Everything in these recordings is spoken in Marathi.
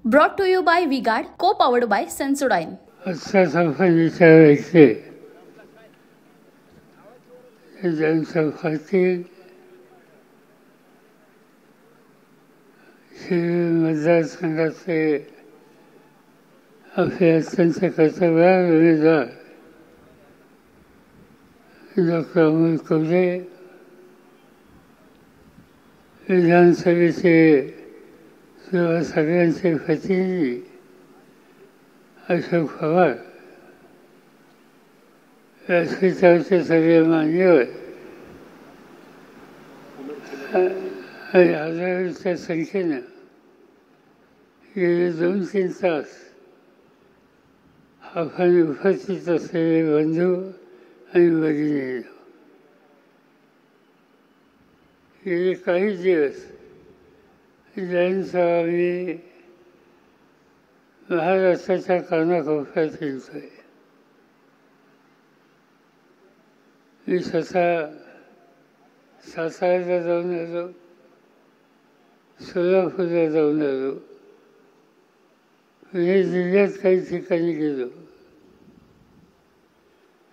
Brought to you by V-Guard, co-powered by Sensodyne. अच्छा सफल विचारायचे जनसंघाची मतदारसंघाचे आपले अत्यंत कर्तव्य उमेदवार डॉक्टर अमोल कोल्हे, विधानसभेचे किंवा सगळ्यांचे प्रतिनिधी अशोक पवार, व्यासपीठावरचे सगळे मान्यवर हजारोच्या संख्येनं गेले 2-3 तास आपण उपस्थित असलेले बंधू आणि भगिनी, गेले काही दिवस ज्यांचा आम्ही महाराष्ट्राच्या कानाकोपऱ्यात फिरतोय. मी स्वतः साताऱ्याला जाऊन आलो, सोलापूरला जाऊन आलो, पुणे जिल्ह्यात काही ठिकाणी गेलो,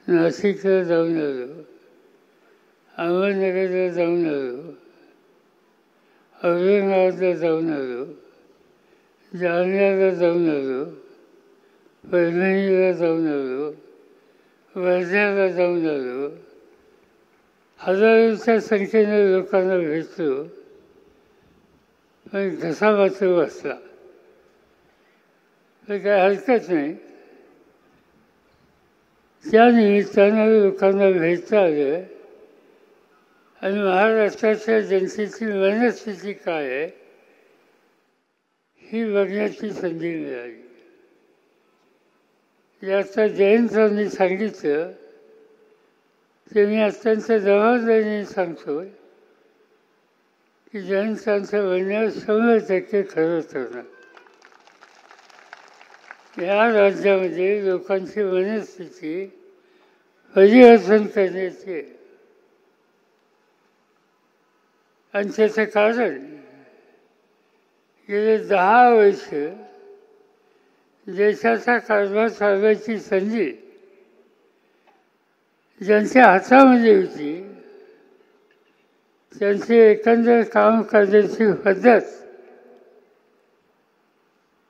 नाशिकला जाऊन आलो, अहमदनगरला जाऊन आलो, औरंगाबादला जाऊन आलो, जालन्याला जाऊन आलो, परभणीला जाऊन आलो, वर्ध्याला जाऊन आलो, हजारोच्या संख्येने लोकांना भेटलो, पण घसा मात्र बसला. तर काय हरकत नाही, त्या निमित्तानं लोकांना भेटता आलं आणि महाराष्ट्राच्या जनतेची मनस्थिती काय आहे ही बघण्याची संधी मिळाली. याचा जयंतांनी सांगितलं ते मी अत्यंत जबाबदारीने सांगतो की जयंतांचं म्हणणं 100% खरं ठरणार. या राज्यामध्ये लोकांची मनस्थिती परिवर्तन करण्याची आणि त्याचं कारण गेले 10 वर्ष देशाचा कारभार चालवायची संधी ज्यांच्या हातामध्ये होती, त्यांची एकंदर काम करण्याची पद्धत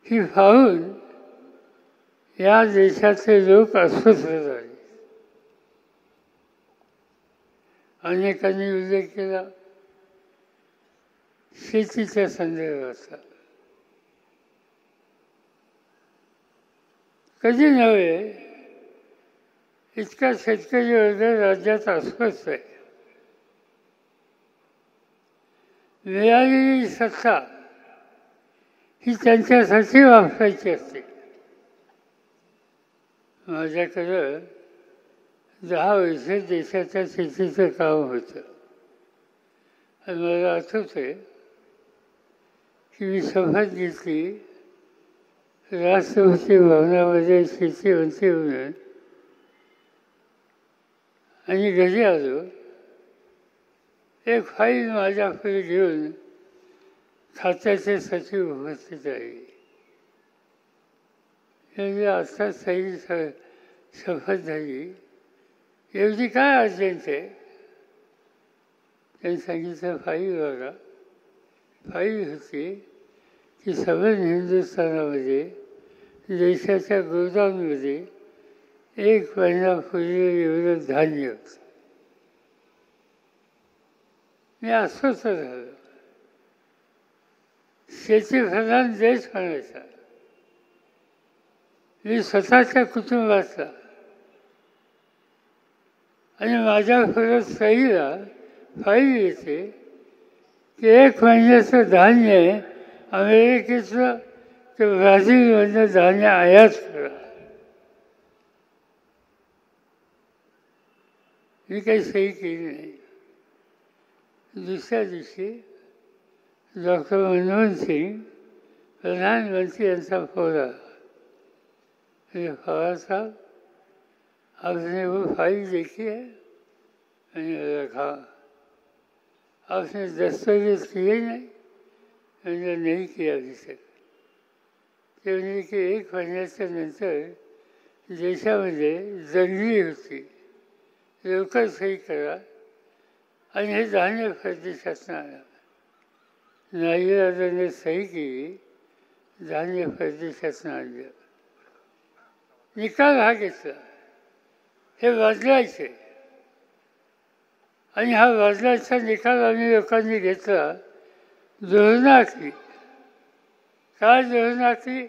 ही पाहून या देशाचे लोक अस्वस्थ झाले. अनेकांनी उल्लेख केला शेतीच्या संदर्भाचा. कधी नव्हे इतका शेतकरी वर्ग राज्यात अस्वस्थ आहे. मिळालेली सत्ता ही त्यांच्यासाठी वापरायची असते. माझ्याकडं 10 वर्ष देशाच्या शेतीचं काम होतं आणि मला आठवतंय की मी शपथ घेतली राष्ट्रपती भवनामध्ये शेती मंत्री म्हणून आणि घरी आलो. एक फाईल माझ्याकडे घेऊन खात्याचे सचिव उपस्थित आहे. म्हणजे आता सही शपथ झाली, एवढी काय अर्जंट आहे? त्यांनी सांगितलं फाईल बघा. फाईल होती की संपूर्ण हिंदुस्थानामध्ये देशाच्या गोदाममध्ये 1 महिन्यापूर्वी एवढं धान्य होतं. मी अस्वस्थ झालो. शेतीप्रधान देश म्हणायचा. मी स्वतःच्या कुटुंबाचा आणि माझ्या परत सहीला फाईल येते की 1 महिन्याचं धान्य अमेरिकेचं किंवा ब्राझीलमधलं धान्य आयात करा. मी काही सही केली नाही. दुसऱ्या दिवशी डॉक्टर मनमोहन सिंग प्रधानमंत्री यांचा फोन आला. पवार साहब, आपने वो फाइल देखी है? मैंने रखा. आपने दस्तावेज किए नहीं? मैंने नहीं किया अभी तक. म्हणजे की 1 महिन्याच्या नंतर देशामध्ये दंगली होती. लवकर सही करा आणि हे धान्य खरेदी शासनाला. नाईलाजाने सही केली, धान्य खरेदी शासनाला निकाल हा घेतला. हे बदलायचे आणि हा बदलायचा निकाल आम्ही लोकांनी घेतला. धोरणं आखली. काय धोरणं आखली?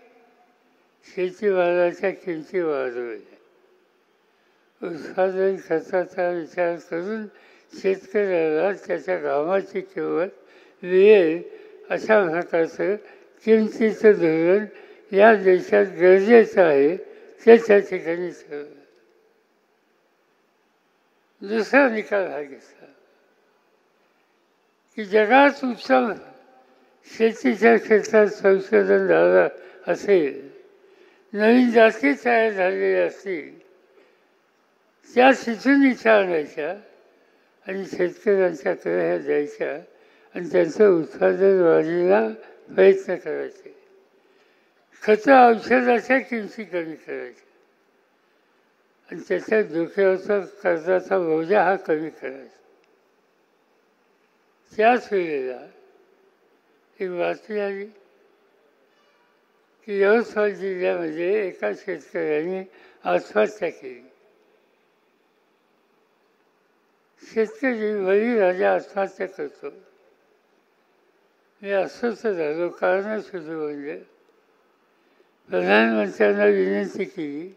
शेतीमालाच्या किमती वाढवल्या. उत्पादन खर्चाचा विचार करून शेतकऱ्याला त्याच्या घामाची किंमत मिळेल अशा प्रकारचं किमतीचं धोरण या देशात गरजेचं आहे, ते त्या ठिकाणी ठरवलं. दुसरा निकाल हा घेतला की जगात उत्तम शेतीच्या क्षेत्रात संशोधन झालं असेल, नवीन जाती तयार झालेल्या असतील, त्या तिथून इच्छा आणायच्या आणि शेतकऱ्यांच्याकडे ह्या द्यायच्या आणि त्यांचं उत्पादन वाढीला प्रयत्न करायचे. खतं औषधाच्या किमती कमी करायच्या आणि त्याच्या डोक्यावरचा कर्जाचा बोजा हा कमी करायचा. त्याच वेळेला एक बातमी आली की यवतमाळ जिल्ह्यामध्ये एका शेतकऱ्याने आत्महत्या केली. शेतकरी बळीराजा आत्महत्या करतो. मी अस्वस्थ झालो. कारण सुरू म्हणजे प्रधानमंत्र्यांना विनंती केली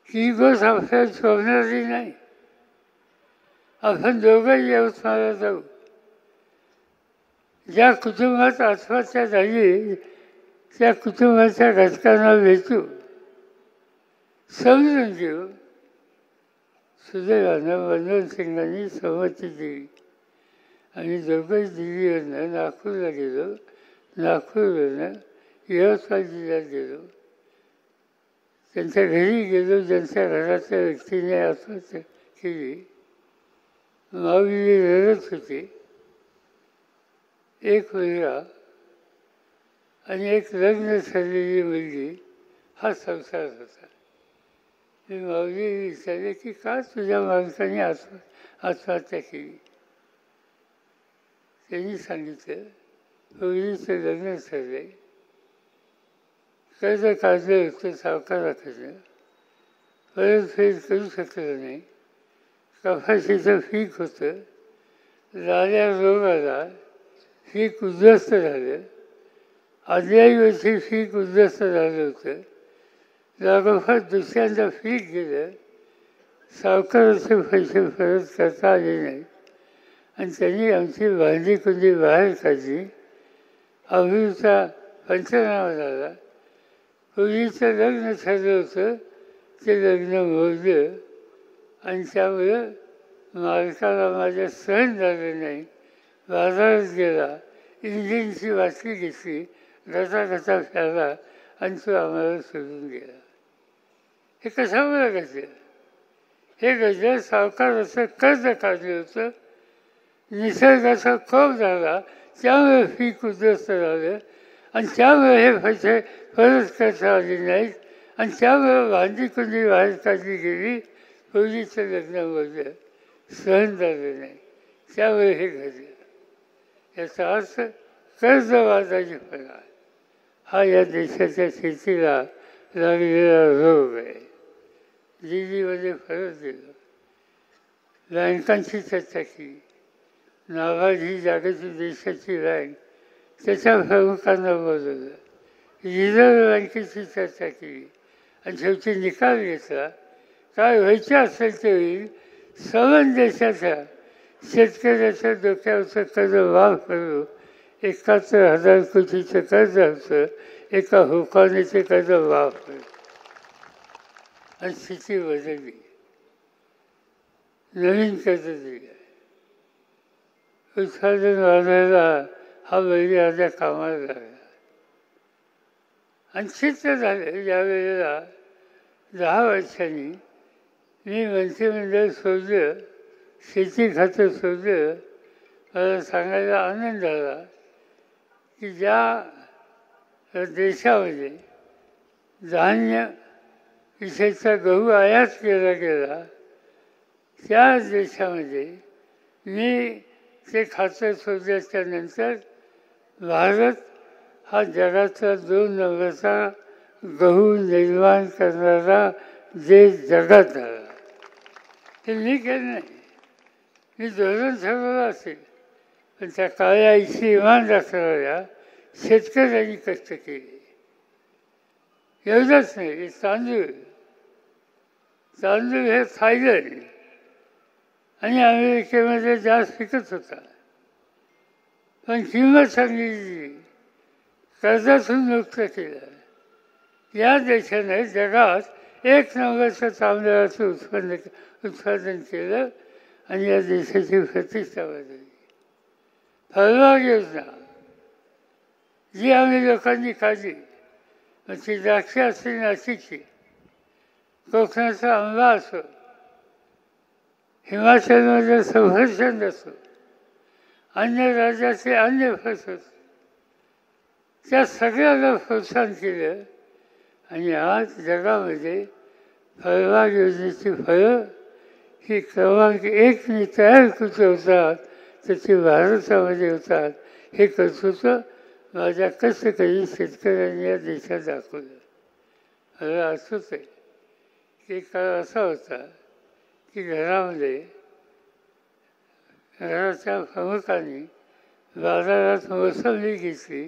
की गोष्ट आपल्याला शोधणारी नाही, आपण दोघंही यवतमाळला जाऊ. ज्या कुटुंबात आत्महत्या झाली त्या कुटुंबाच्या घटकांना भेटू, समजून घेऊ. सुदैवानं मनमोहन सिंगांनी संमती दिली आणि दोघंही दिल्लीवरनं नागपूरला गेलो. नागपूरवरनं यवतमाळ जिल्ह्यात गेलो. त्यांच्या घरी गेलो. ज्यांच्या घरातल्या व्यक्तीने आत्महत्या केली. माऊली रडत होती. एक मुलगा आणि एक लग्न झालेली मुलगी हा संसार होता. मी माऊली विचारले की का तुझ्या मालकाने आत्महत्या केली. त्यांनी सांगितलं मुलीचं लग्न झालं, कर्ज काढलं होतं सावकाराकडनं, परतफेड करू शकलं नाही, कपाशीचं पीक होतं, लाल्या रोग आला, पीक उद्ध्वस्त झालं, आदल्याही वर्षी पीक उद्ध्वस्त झालं होतं, लागोपाठ दुसऱ्यांदा पीक गेलं, सावकाराचे पैसे परत करता आले नाही आणि त्यांनी आमची भांडी कुंडी बाहेर काढली. अभिचा पंचनामा झाला. पूर्वीचं लग्न ठरलं होतं ते लग्न मोडलं आणि त्यामुळं मालकाला माझ्या सहन झालं नाही. बाजारात गेला, इंजिनची बाटली घेतली, गटा प्याला आणि तो आम्हाला सोडून गेला. हे कशामुळे घडलं? हे घडलं सावकाराचं कर्ज काढलं होतं, निसर्गाचा कोप झाला, त्यामुळे पीक उद्ध्वस्त झालं आणि त्यामुळे हे पैसे परत करता आले नाहीत आणि त्यामुळे भांडी कुंडी बाहेर काढली गेली. पूर्वीचं लग्न बोललं, सहन झालं नाही, त्यामुळे हे घडलं. याचा अर्थ कर्जबाजारीपणा हा या देशाच्या शेतीला लागलेला रोग आहे. दिल्लीमध्ये परत गेलो, बँकांची चर्चा केली. नाबार्ड ही जागतिक देशाची बँक, त्याच्या प्रमुखांना बोलवलं, रिझर्व्ह बँकेची चर्चा केली आणि शेवटी निकाल घेतला. काय व्हायचं असेल ते होईल, सवन देशाच्या शेतकऱ्याच्या डोक्यावरचं कर्ज माफ करू. 71,000 कोटीचं कर्ज होतं, एका हुकानेचे कर्ज माफ करू आणि स्थिती बदलली. नवीन कर्ज दिलं. उत्पादन वाढायला हा बळीराजा कामाला लागला आणि चित्र झालं. यावेळेला 10 वर्षांनी मी मंत्रिमंडळ सोडलं, शेती खातं सोडलं. मला सांगायला आनंद झाला की ज्या देशामध्ये धान्य विशेषतः गहू आयात केला गेला, त्या देशामध्ये मी ते खातं शोधल्याच्यानंतर भारत हा जगाचा 2 नंबरचा गहू निर्माण करणारा देश जगात आला. हे मी केलं नाही, मी धोरण ठरवलं असेल, पण त्या काळ्या आईशी इमान राखणाऱ्या शेतकऱ्यांनी कष्ट केले. एवढंच नाही, हे तांदूळ हे थायलंड आणि अमेरिकेमध्ये जास्त पिकत होता, पण किंमत सांगितली, कर्जातून मुक्त केलं. या देशाने जगात 1 नंबरचं तांदळाचं उत्पादन केलं आणि या देशाची प्रतिष्ठा वाढवली. फळबाग योजना जी आम्ही लोकांनी काढली, मग ती द्राक्ष असतील नाशिकची, कोकणाचा आंबा असो, हिमाचलमध्ये सफरचंद असो, अन्य राज्याचे अन्य फळ असो, त्या सगळ्याला प्रोत्साहन केलं आणि आज जगामध्ये फळबाग योजनेची फळं ही क्रमांक 1 तयार कुठे होतात तर ती भारतामध्ये होतात. हे कर्तृत्व माझ्या कष्टकरी शेतकऱ्यांनी या देशात दाखवलं. मला असंच आहे की काळ असा होता की घराच्या प्रमुखांनी बाजारात मोसंबी घेतली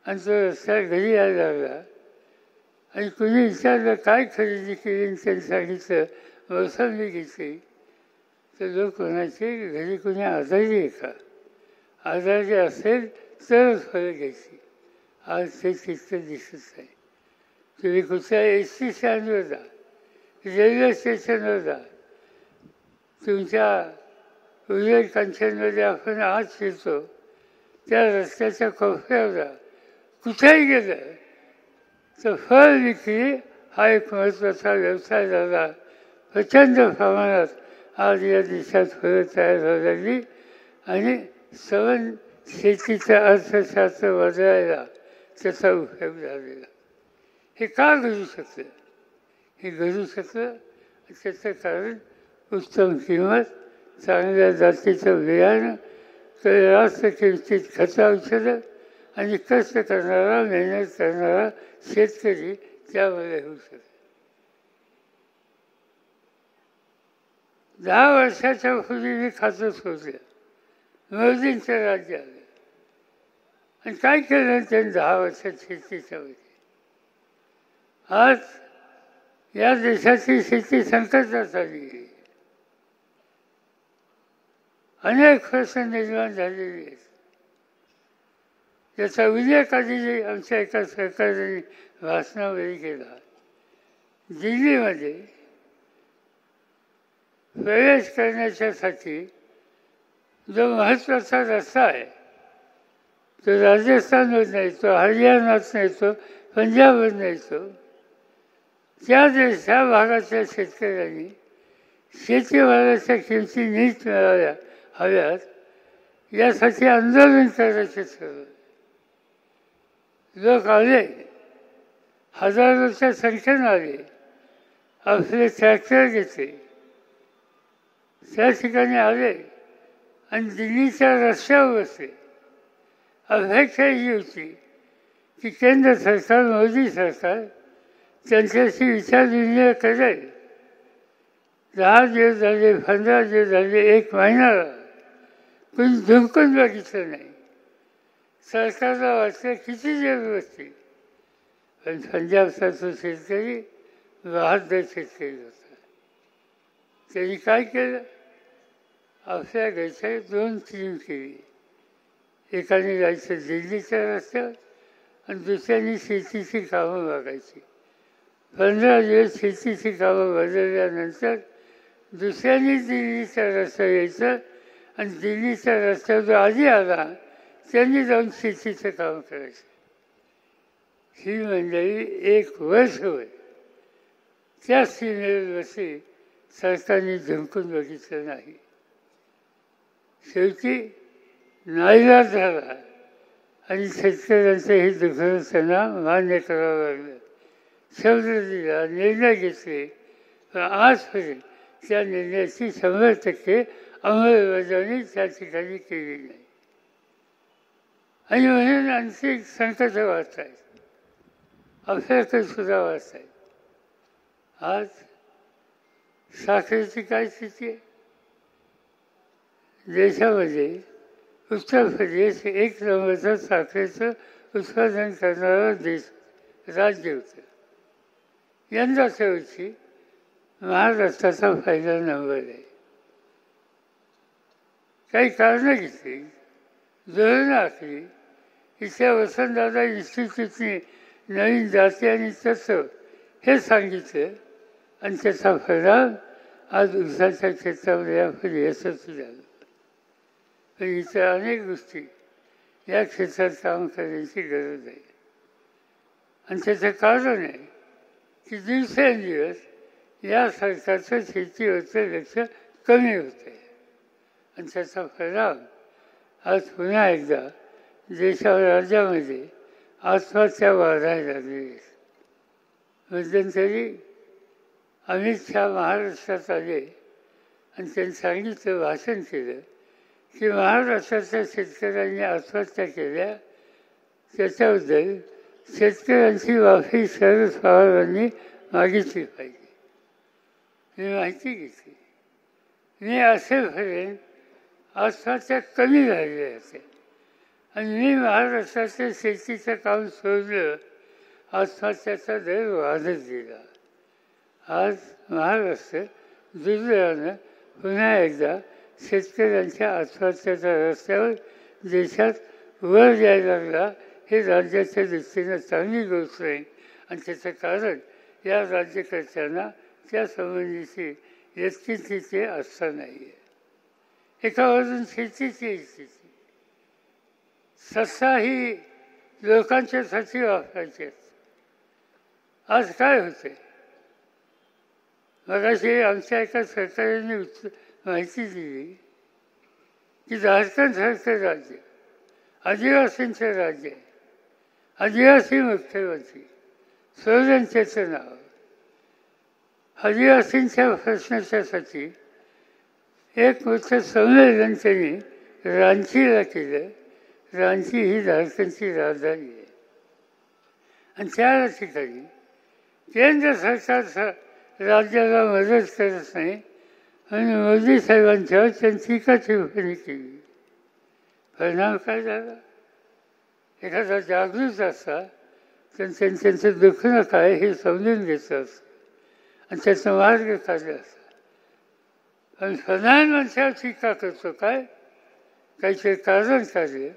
आणि तो रस्त्यात घरी यायला लागला आणि कुणी विचारलं काय खरेदी केली आणि त्यांनी सांगितलं मोसंबी घेतली, तर लोक म्हणायचे घरी कुणी आजारी आहे का, आजारी असेल तरच फळं घ्यायची. आज ते चित्र दिसत नाही. तुम्ही कुठल्या एस टी स्टँडवर जा, रेल्वे स्टेशनवर जा, तुमच्या उजेड कांचनमध्ये आपण आत शिरतो त्या रस्त्याच्या कोपऱ्यावर जा, कुठेही गेलं तर फळ विक्री हा एक महत्त्वाचा व्यवसाय झाला. प्रचंड प्रमाणात आज या देशात फळं तयार व्हायला लागली आणि सवन शेतीचं अर्थशास्त्र बदलायला त्याचा उपयोग झालेला. हे का घडू शकलं? हे घडू शकलं त्याचं कारण उत्तम किंमत, चांगल्या जातीचं बियाणं, रास्त किमतीत खतं औषधं आणि कष्ट करणारा, मेहनत करणारा शेतकरी त्यामध्ये होऊ शकतो. 10 वर्षाच्या पूर्वी मी खातं सोडलं, मोदींचं राज्य आलं आणि काय केलं त्यांनी 10 वर्षात शेतीच्या मध्ये. आज या देशाची शेती संकटात आली, अनेक प्रश्न निर्माण झालेले आहेत. याचा उल्लेख आधी आमच्या एका सरकारने भाषणामध्ये केला. दिल्लीमध्ये प्रवेश करण्याच्यासाठी जो महत्त्वाचा रस्ता आहे तो राजस्थानमधून येतो, हरियाणातून येतो, पंजाबमधून येतो. त्या भागातल्या शेतकऱ्यांनी शेतीमालाच्या किमती नीट मिळाव्या हव्यात यासाठी आंदोलन करायचे ठरवलं. लोक आले, हजारोच्या संख्येनं आले, आपले ट्रॅक्टर घेतले, त्या ठिकाणी आले आणि दिल्लीच्या रस्त्यावर बसले. अपेक्षा ही होती की केंद्र सरकार, मोदी सरकार त्यांच्याशी विचारविनिमय करेल. 10 दिवस झाले, 15 दिवस झाले, 1 महिना झाला, कोणी झुंकून बघितलं नाही. सरकारला वाटलं किती दिवस बसतील, पण पंजाबचा तो शेतकरी बहादर शेतकरी होता. त्यांनी काय केलं? आपल्या घरच्या 2 टीम केली. एकाने जायचं दिल्लीच्या रस्त्यावर आणि दुसऱ्याने शेतीची कामं बघायची. 15 दिवस शेतीची कामं बदलल्यानंतर दुसऱ्याने दिल्लीच्या रस्त्यावर यायचं आणि दिल्लीच्या रस्त्यावर जो आधी आला त्यांनी जाऊन शेतीचं काम करायचं. ही मंडळी 1 वर्ष होय त्या सीमेवर बसली, सरकारने झुंकून बघितलं नाही. शेवटी नाईलाज झाला आणि शेतकऱ्यांचं हे दुःख त्यांना मान्य करावं लागलं. शब्द दिला, निर्णय घेतले, पण आजपर्यंत त्या निर्णयाची 100% अंमलबजावणी त्या ठिकाणी केली नाही. आणि म्हणून आणखी संकट वाढत आहेत, आपल्याकडे सुद्धा वाढत आहेत. आज साखरेची काय स्थिती आहे? देशामध्ये उत्तर प्रदेश 1 नंबरचं साखरेचं उत्पादन करणारा राज्य होतं. यंदाच्या वर्षी महाराष्ट्राचा पहिला नंबर आहे. काही कारणं घेतली, धोरणं आखली. इथल्या वसंतदादा इन्स्टिट्यूटने नवीन जाती आणि तत्व हे सांगितलं आणि त्याचा परिणाम आज ऊसाच्या क्षेत्रामध्ये आपण यशस्वी झालो. पण इतर अनेक गोष्टी या क्षेत्रात काम करण्याची गरज आहे. आणि त्याचं कारण आहे की दिवसेंदिवस या सरकारचं शेतीवरचं लक्ष कमी होतं आहे. आणि त्याचा परिणाम आज पुन्हा एकदा देशावर राज्यामध्ये आत्महत्या वाढायला लागली. मध्यंतरी अमित शहा महाराष्ट्रात आले आणि त्यांनी सांगितलं, भाषण केलं की महाराष्ट्राच्या शेतकऱ्यांनी आत्महत्या केल्या त्याच्याबद्दल शेतकऱ्यांची माफी शरद पवारांनी मागितली पाहिजे. मी माहिती घेतली. मी असेपर्यंत आत्महत्या कमी झालेल्या होत्या आणि मी महाराष्ट्राच्या शेतीचं काम सोडलं, आत्महत्याचा दर वाढत गेला. आज महाराष्ट्र दुर्दैवानं पुन्हा एकदा शेतकऱ्यांच्या आत्महत्याच्या रस्त्यावर देशात वर यायला लागला. हे राज्याच्या दृष्टीनं चांगली गोष्ट आहे आणि त्याचं कारण या राज्यकर्त्यांना त्या संबंधीची यत्किंचित आस्था नाही आहे. एका बाजून शेतीची स्थिती, सत्ता ही लोकांच्यासाठी वापरायची असते. आज काय होते? मगाशी आमच्या एका सरकाराने माहिती दिली की झारखंडसारखं राज्य आदिवासींचं राज्य आहे. आदिवासी मुख्यमंत्री सोरेन त्याचं नाव. आदिवासींच्या प्रश्नाच्यासाठी एक मोठं संमेलन त्यांनी रांचीला केलं. रांची ही झारखंडची राजधानी आहे आणि त्या ठिकाणी केंद्र सरकार राज्याला मदत करत नाही आणि मोदी साहेबांच्यावर त्यांची टीका टिप्पणी केली. परिणाम काय झाला? एखादा जागृत असता त्यांचं दुखणं काय हे समजून घेतलं असतं आणि त्याचा मार्ग काढला असता. पण प्रधानमंत्र्यावर टीका करतो काय? काहीतरी कारण काढले,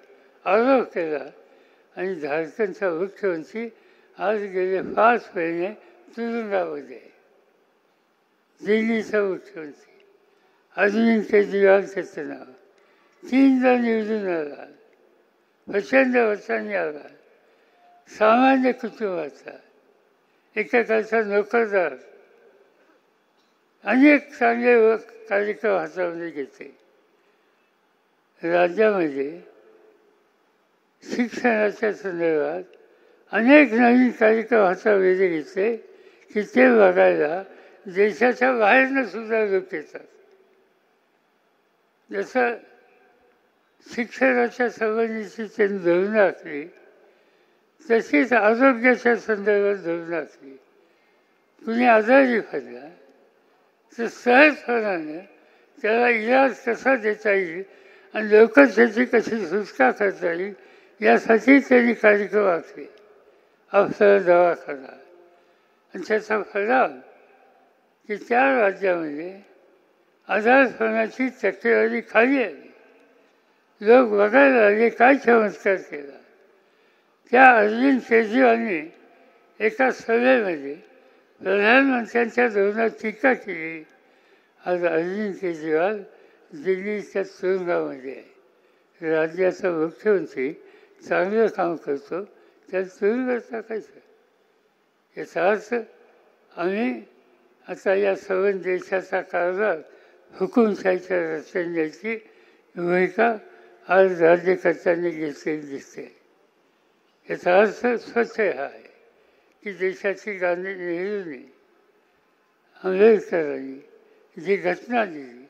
आरोप केला आणि झारखंडचा मुख्यमंत्री आज गेले 5 महिने तुरुंगामध्ये आहे. दिल्लीचा मुख्यमंत्री अरविंद केजरीवाल त्याचं नाव 3दा निवडून आला, प्रचंड वर्षांनी आला, सामान्य कुटुंबाचा, एकेकाचा नोकरदार, अनेक चांगले कार्यक्रम हातामध्ये घेते. राज्यामध्ये शिक्षणाच्या संदर्भात अनेक नवीन कार्यक्रम हातामध्ये घेतले की ते बघायला देशाच्या बाहेरनं सुद्धा लोक येतात. जसं शिक्षणाच्या संबंधीची त्यांनी धोरणं आखली तशीच आरोग्याच्या संदर्भात धोरणं आखली. कुणी आजारी पडला तर सहजपणानं त्याला इलाज कसा देता येईल आणि लवकर त्याची कशी सुटका करता येईल यासाठी त्यांनी कार्यक्रम आखले. आपला दवाखाना आणि त्याचा परिणाम की त्या राज्यामध्ये आजारपणाची टक्केवारी खाली आली. लोक बघायला लागले काय चमत्कार केला. त्या अरविंद केजरीवालने एका सभेमध्ये प्रधानमंत्र्यांच्या धोरणात टीका केली. आज अरविंद केजरीवाल दिल्लीच्या तुरुंगामध्ये आहे. राज्याचा मुख्यमंत्री चांगलं काम करतो त्याला तुरुंगात टाकायचं. याचा अर्थ आम्ही आता या संबंध देशाचा कारभार हुकुमशाहीच्या रस्त्याने न्यायची भूमिका आज राज्यकर्त्यांनी घेतलेली दिसते. याचा अर्थ स्वच्छ हा आहे की देशाची गांधी नेहरूंनी आंबेडकरांनी जी घटना दिली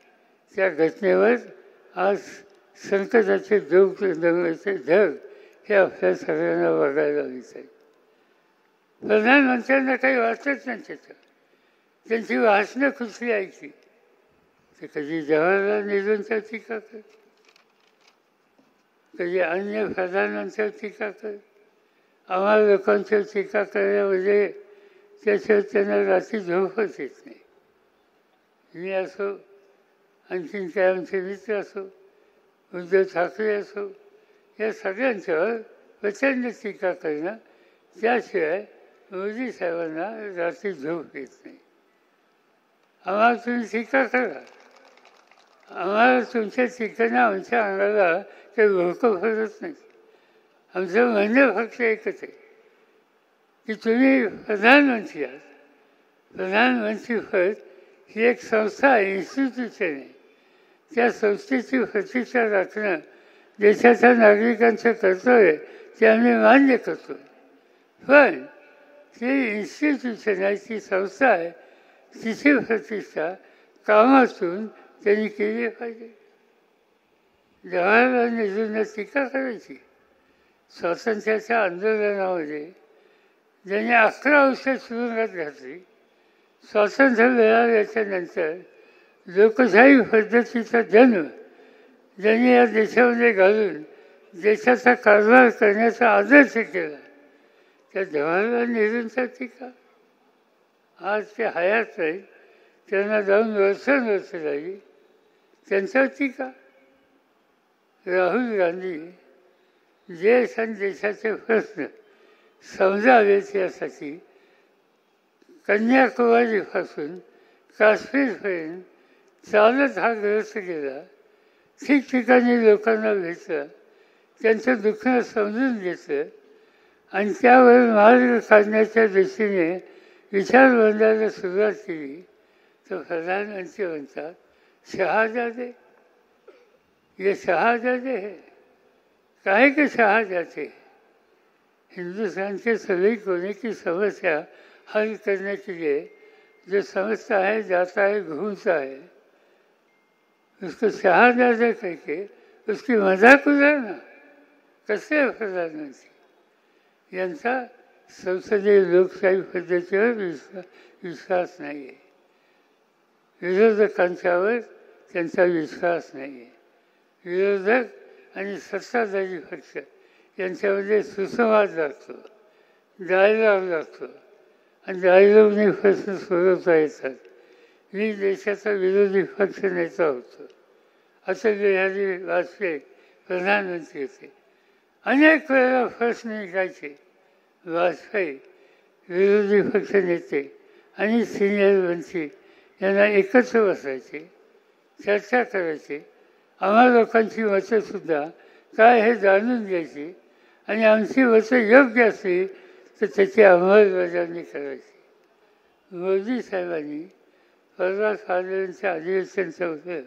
त्या घटनेवर आज संकटाचे दंगचे ढग हे आपल्या सगळ्यांना बघायला मिळत आहे. प्रधानमंत्र्यांना काही वाटत नाही त्याचं. त्यांची भाषणं कुठली ऐकली ते कधी जवाहरलाल नेहरूंच्या टीका करत, कधी अन्य प्रधानमंत्र्यांवर टीका करत. आम्हाला लोकांच्या टीका करण्यामध्ये त्याच्यावर त्यांना रात्री झोपच येत नाही. मी असो, आणखीन काय आमचे मित्र असो, उद्धव ठाकरे असो, या सगळ्यांच्यावर प्रचंड टीका करणं, त्याशिवाय मोदी साहेबांना रात्री झोप येत नाही. आम्हाला तुम्ही टीका करा, आम्हाला तुमच्या टीकेनं आमच्या अंगाला काही भोकं फरत नाही. आमचं म्हणणं फक्त एकच आहे की तुम्ही प्रधानमंत्री आहात. प्रधानमंत्री पद ही एक संस्था आहे, इन्स्टिट्यूशन आहे. त्या संस्थेची प्रतिष्ठा राखणं देशाच्या नागरिकांचं कर्तव्य आहे, ते आम्ही मान्य करतो. पण ती इन्स्टिट्यूशन आहे, ती संस्था आहे, तिची प्रतिष्ठा कामातून त्यांनी केली पाहिजे. जवाहरलाल नेहरूंना टीका करायची. स्वातंत्र्याच्या आंदोलनामध्ये ज्यांनी 11 वर्ष सुरुवात घातली, स्वातंत्र्य मिळाल्याच्या नंतर लोकशाही पद्धतीचा जन्म ज्यांनी या देशामध्ये घालून देशाचा कारभार करण्याचा आदर्श केला, त्या जवाहरलाल नेहरूंचा टीका. आज ते हयात नाही, त्यांना जाऊन वर्षानुवर्ष लागली, त्यांच्यावर टीका. राहुल गांधी देश आणि देशाचे प्रश्न समजावेत यासाठी कन्याकुमारीपासून काश्मीरपर्यंत चालत हा ग्रस्त गेला. ठिकठिकाणी लोकांना भेटला, त्यांचं दुःख समजून घेतलं आणि त्यावर मार्ग काढण्याच्या दृष्टीने विचारमंडळाला सुरुवात केली. तर प्रधानमंत्री म्हणतात शहाजादे, ये शहाजादे है, काहे के शहाजादे. हिंदुस्तान के सभी कोने की समस्या हल करने के लिए जो समझता है, जाता है, घूमता है, उसको शहाजादे करके उसकी मजाक उड़ाना कसे प्रधानमंत्री. यांचा संसदीय लोकशाही पद्धतीवर विश्वास नाही आहे. विरोधकांच्यावर त्यांचा विश्वास नाही आहे. विरोधक आणि सत्ताधारी पक्ष यांच्यामध्ये सुसंवाद लागतो, डायलॉग लागतो आणि डायलॉगने प्रश्न सोडवता येतात. मी देशाचा विरोधी पक्ष नेता होतो, अटल बिहारी वाजपेयी प्रधानमंत्री होते. अनेक वेळेला प्रश्न निघायचे. वाजपेयी विरोधी पक्ष नेते आणि सिनियर मंत्री यांना एकत्र बसायचे, चर्चा करायचे. आम्हा लोकांची मतंसुद्धा काय हे जाणून घ्यायची आणि आमची मतं योग्य असली तर त्याची अंमलबजावणी करायची. मोदी साहेबांनी परवा फार्लमेंटच्या अधिवेशनचं होतं,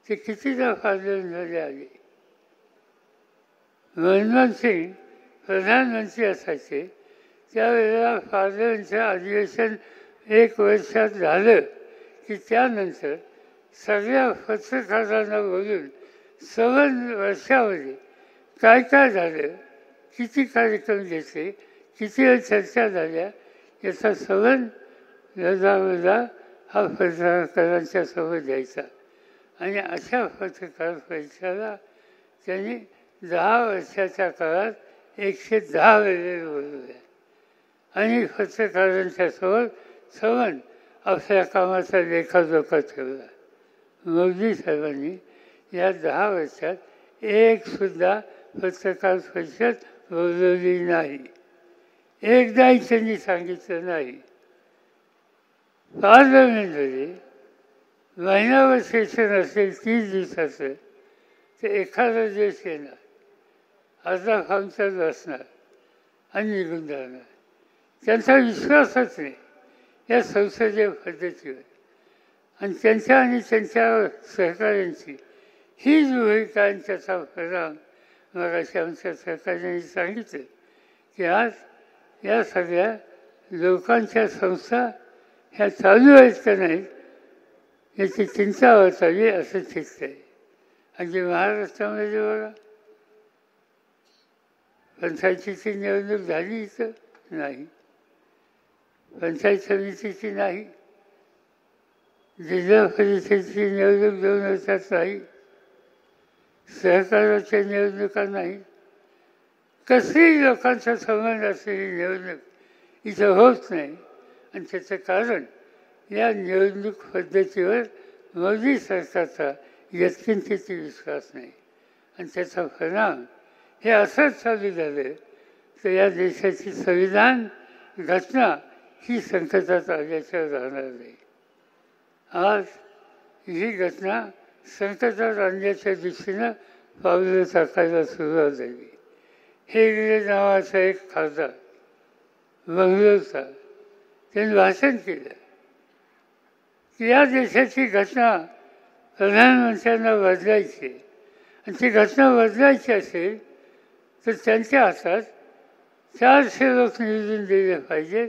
ते कितीदा फार्लमेंटमध्ये आले. मनमोहन सिंग प्रधानमंत्री असायचे त्यावेळेला पार्लमेंटचं अधिवेशन 1 वर्षात झालं की त्यानंतर सगळ्या पत्रकारांना बोलून 7 वर्षामध्ये काय काय झालं, किती कार्यक्रम घेतले, किती वेळ चर्चा झाल्या याचा संबंध रजामजा हा पत्रकारांच्या सोबत द्यायचा. आणि अशा पत्रकार परिषदेला त्यांनी 10 वर्षाच्या काळात 110 वेळेला बोलवल्या आणि पत्रकारांच्या सोबत संबंध आपल्या कामाचा लेखाजोखा ठेवला. मोदी साहेबांनी या 10 वर्षात एकसुद्धा पत्रकार परिषद बोलवली नाही. एकदाही त्यांनी सांगितलं नाही. पार्लमेंटमध्ये महिनाभर सेशन असेल 30 दिवसाचं, तर एखादा दिवस येणार, अर्धा फार्मचाच बसणार आणि निघून जाणार. त्यांचा विश्वासच नाही या संसदीय पद्धतीवर. आणि त्यांच्या आणि त्यांच्या सहकाऱ्यांची हीच भूमिका आणि त्याचा परिणाम मग अशा आमच्या सहकाऱ्यांनी सांगितलं की आज या सगळ्या लोकांच्या संस्था ह्या चालू आहेत का नाहीत याची चिंता वाचावी असं चिंतते. अगदी महाराष्ट्रामध्ये बघा, पंचायतीची निवडणूक झाली इथं नाही, पंचायत समितीची नाही, जिल्हा परिषदेची निवडणूक 2 वर्षात नाही, सहकाराच्या निवडणुका नाही, कसलीही लोकांचा संबंध असलेली निवडणूक इथं होत नाही. आणि त्याचं कारण या निवडणूक पद्धतीवर मोदी सरकारचा यत्किंचित विश्वास नाही. आणि त्याचा परिणाम हे असंच चालू झालं तर या देशाची संविधान घटना ही संकटात आल्याशिवाय राहणार नाही. आज ही घटना संकटात आणण्याच्या दृष्टीनं पावलं टाकायला सुरुवात झाली. हेगडे नावाचा एक खासदार बंगलोरचा, त्यांनी भाषण केलं की या देशाची घटना प्रधानमंत्र्यांना बदलायची आणि ती घटना बदलायची असेल तर त्यांच्या हातात 400 लोक निवडून दिले पाहिजेत.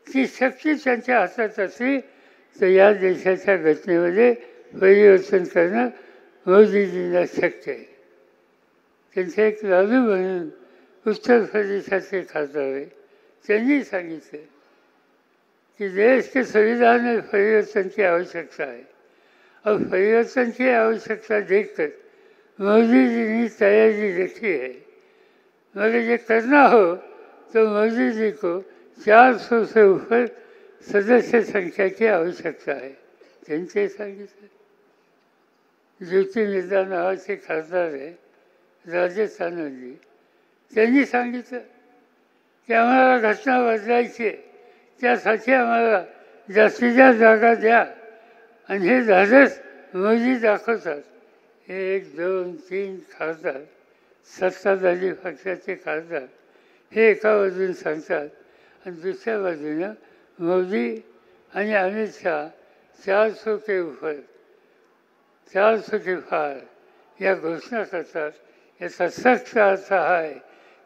ती शक्ती त्यांच्या हातात असली तर या देशाच्या घटनेमध्ये परिवर्तन करणं मोदीजींना शक्य आहे. त्यांचे एक लालू म्हणून उत्तर प्रदेशाचे खासदार आहे, त्यांनी सांगितलं कि देश के संविधान में परिवर्तन की आवश्यकता है और परिवर्तन की आवश्यकता देखकर मोदी जी ने तैयारी रखी है, मगर ये करना हो तो मोदी जी को 400 से ऊपर सदस्य संख्या की आवश्यकता है. त्यांचे सांगितलं. ज्योतिर्मित्रा नावाचे खासदार आहे राजस्थानमध्ये, त्यांनी सांगितलं की आम्हाला घटना बदलायची आहे, त्यासाठी आम्हाला जास्तीत जास्त जागा द्या. आणि हे धाडस मोदी दाखवतात. 1, 2, 3 खासदार, सत्ताधारी पक्षाचे खासदार हे एका बाजून सांगतात आणि दुसऱ्या बाजूनं मोदी आणि अमित शहा 400 के ऊपर 400 के पार या घोषणा करतात. याचा सक्त अर्थ हा आहे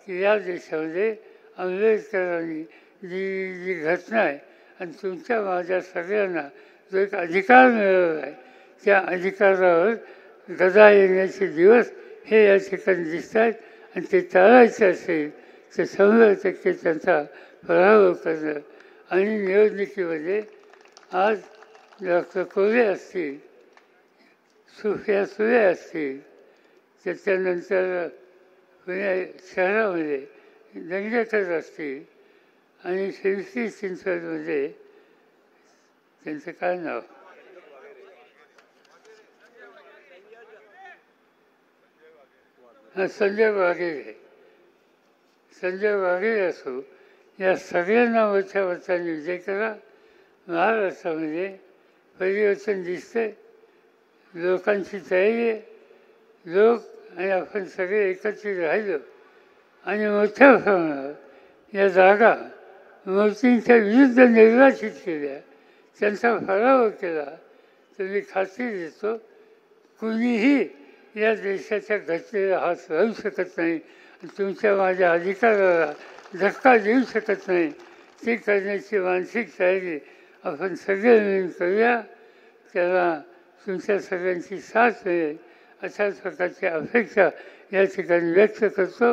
की या देशामध्ये आंबेडकरांनी जी घटना आहे आणि तुमच्या माझ्या सगळ्यांना जो एक अधिकार मिळाला आहे त्या अधिकारावर गदा येण्याचे दिवस हे या ठिकाणी दिसत आहेत. आणि ते टाळायचे असेल तर 100% त्यांचा पराभव करणं. आणि निवडणुकीमध्ये आज डॉक्टर कोले असतील, सुप्रिया सुळे असतील, त्याच्यानंतर पुणे शहरामध्ये दंगेकर असतील आणि शिरसी चिंचवडमध्ये त्यांचं काय नाव संजय वाघेरे, संजय वाघेरे असो, या सगळ्यांना मोठ्या मताने विजय करा. महाराष्ट्रामध्ये परिवर्तन दिसतंय, लोकांची तयारी आहे. लोक आणि आपण सगळे एकत्रित राहिलो आणि मोठ्या प्रमाणावर या जागा मोदींच्या विरुद्ध निर्वाचित केल्या, त्यांचा पराभव केला तर मी खात्री देतो कुणीही या देशाच्या घटनेला हात लावू शकत नाही, तुमच्या माझ्या अधिकाराला धक्का देऊ शकत नाही. ती करण्याची मानसिक तयारी आपण सगळे मिळून करूया. त्याला तुमच्या सगळ्यांची साथ मिळेल अशा प्रकारची अपेक्षा या ठिकाणी व्यक्त करतो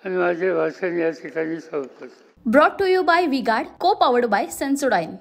आणि माझे भाषण या ठिकाणी संपवतो. Brought to you by VGuard, co powered by Sensodyne.